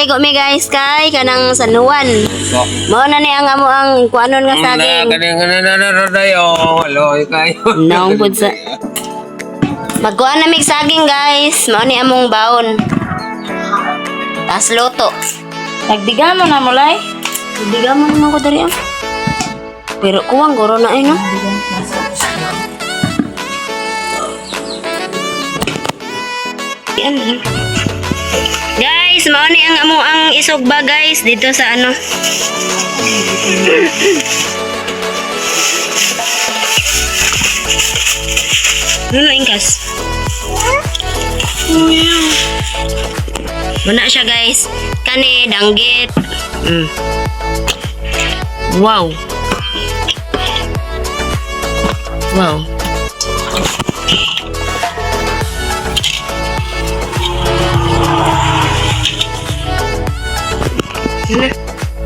Maligo mi guys kay kanang San Juan. Mao na ni ang amo ang kuanon nga saging. Naong pud sa magkuan na mig saging guys. Mao ni among baon. Tas loto. Nagdiga mo na mo lay. Diga mo naman ko dari ah. Pero kuwang goro na no. Guys, mao ni ang amo ang isugba guys dito sa ano. Nuno ingkas. Muna siya guys. Kani danggit. Wow. Wow.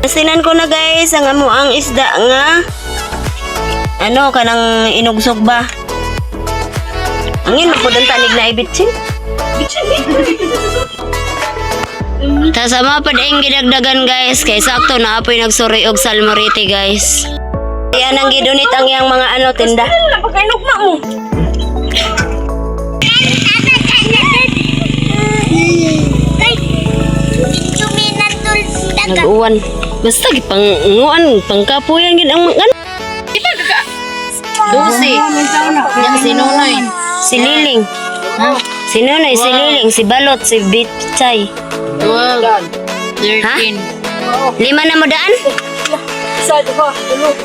Asinan ko na guys ang amo ang isda nga ano kanang inugsog ba. Angin magpudang tanig na ibitsin. Tas sama pa daing gidagdagan guys kay sakto na apoy nagsuri og salmorite guys. Yan ang gidunit ang iyang mga ano tinda. Pagkainugma mo. Nag-uwan. Basta gipanguan pangkapuyan gid ang ano. Dusi. Ya si Nonoy. Si Liling. Si Nonoy, si Liling, si Balot, si Bitchay. 12. 13. Lima na mo daan? Isa, dua, tulo.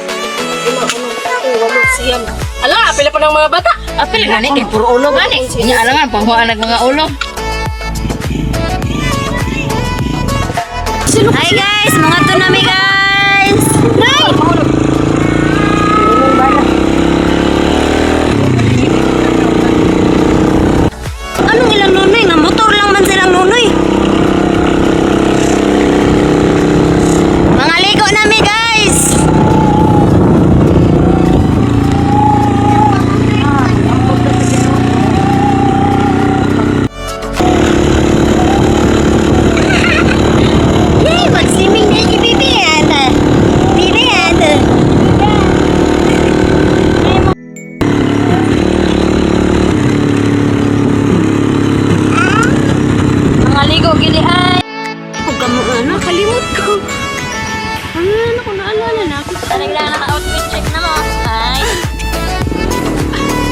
5, 6, 7, 8. Ala, apil pa ng mga bata. Apil gani kay puro ulo gani. Nya alangan panghuan ng mga ulo. Hi guys, mga tunami guys. Nay. Anong ilang nunoy? Nga motor lang man silang nunoy. Mga ligo nami guys. Yay, mag-swimming na si Bibi ata. Bibi ata. Mga ligo gili ay. Huwag ka mo ano, kalimot ko. Ano ko naalala na ako. Tanang lang na outfit check na mo. Ay.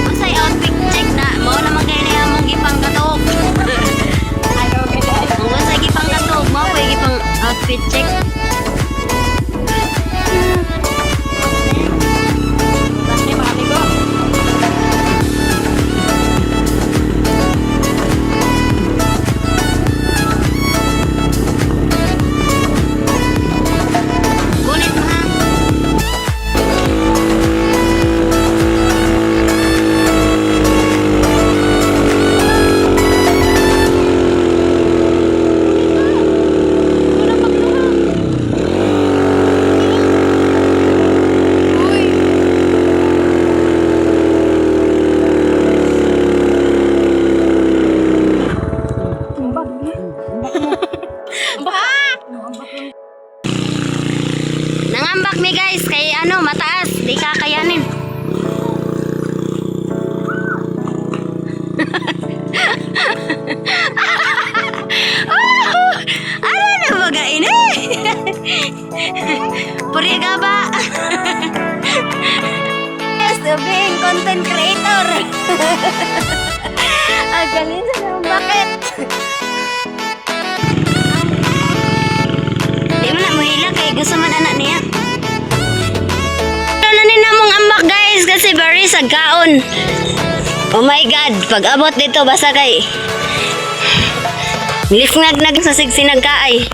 Masay outfit check na. Mao naman kayo na yung mong gipang katog. Ayaw gili ay. Kung masay gipang katog, mao pa yung gipang outfit check. Basta mga ligo. Gunit mo ha. Nangambak mi guys kay ano mataas, di kakayanin. Ano na baga ini? Puri ka ba? Yes, to being content creator. Agalin sa naman bakit? Di mo na muhila kay gusto man anak niya. Ano na namong ambak guys kasi very sagkaon. Oh my god, pag abot dito basta kay lifnag-nag sa sigsinagkaay.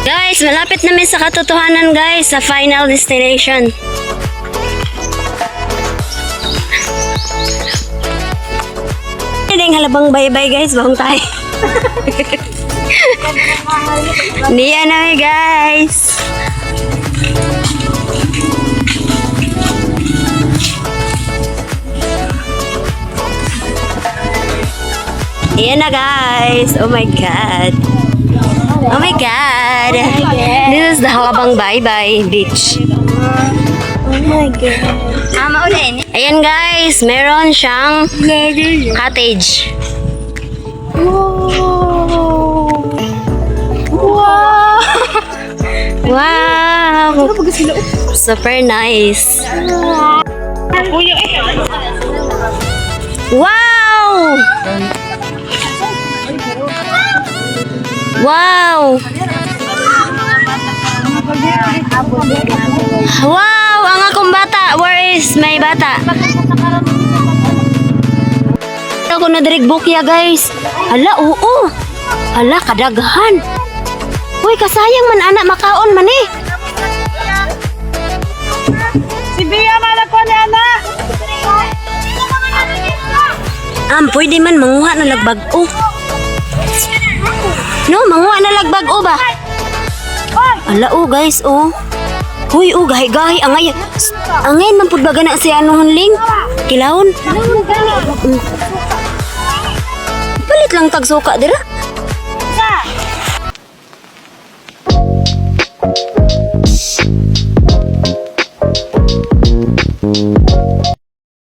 Guys, malapit namin sa katotohanan guys, sa final destination. Ding halabang bye-bye guys, bawang tayo. Niya na guys. Ayan na guys. Oh my god. This is the Halabang Bye Beach. Oh my God. Maulin. Ayan guys, meron siyang cottage. Wow! Wow! Wow! Super nice. Kuya eh. Wow! Wow! Wow! Ang akong bata! Where is my bata? Ako na direk bukya guys. Hala, oo. Hala, kadaghan. Uy, kasayang man anak makaon man eh. Si Bia malakon ni Ana. Pwede man manguha na lagbag-o. No, manguha na lagbag-o ba? Ala, guys, Huy, gahi-gahi. Angay, man pud baga na si anuhon ling. Kilawon. Palit lang tagsuka, dira.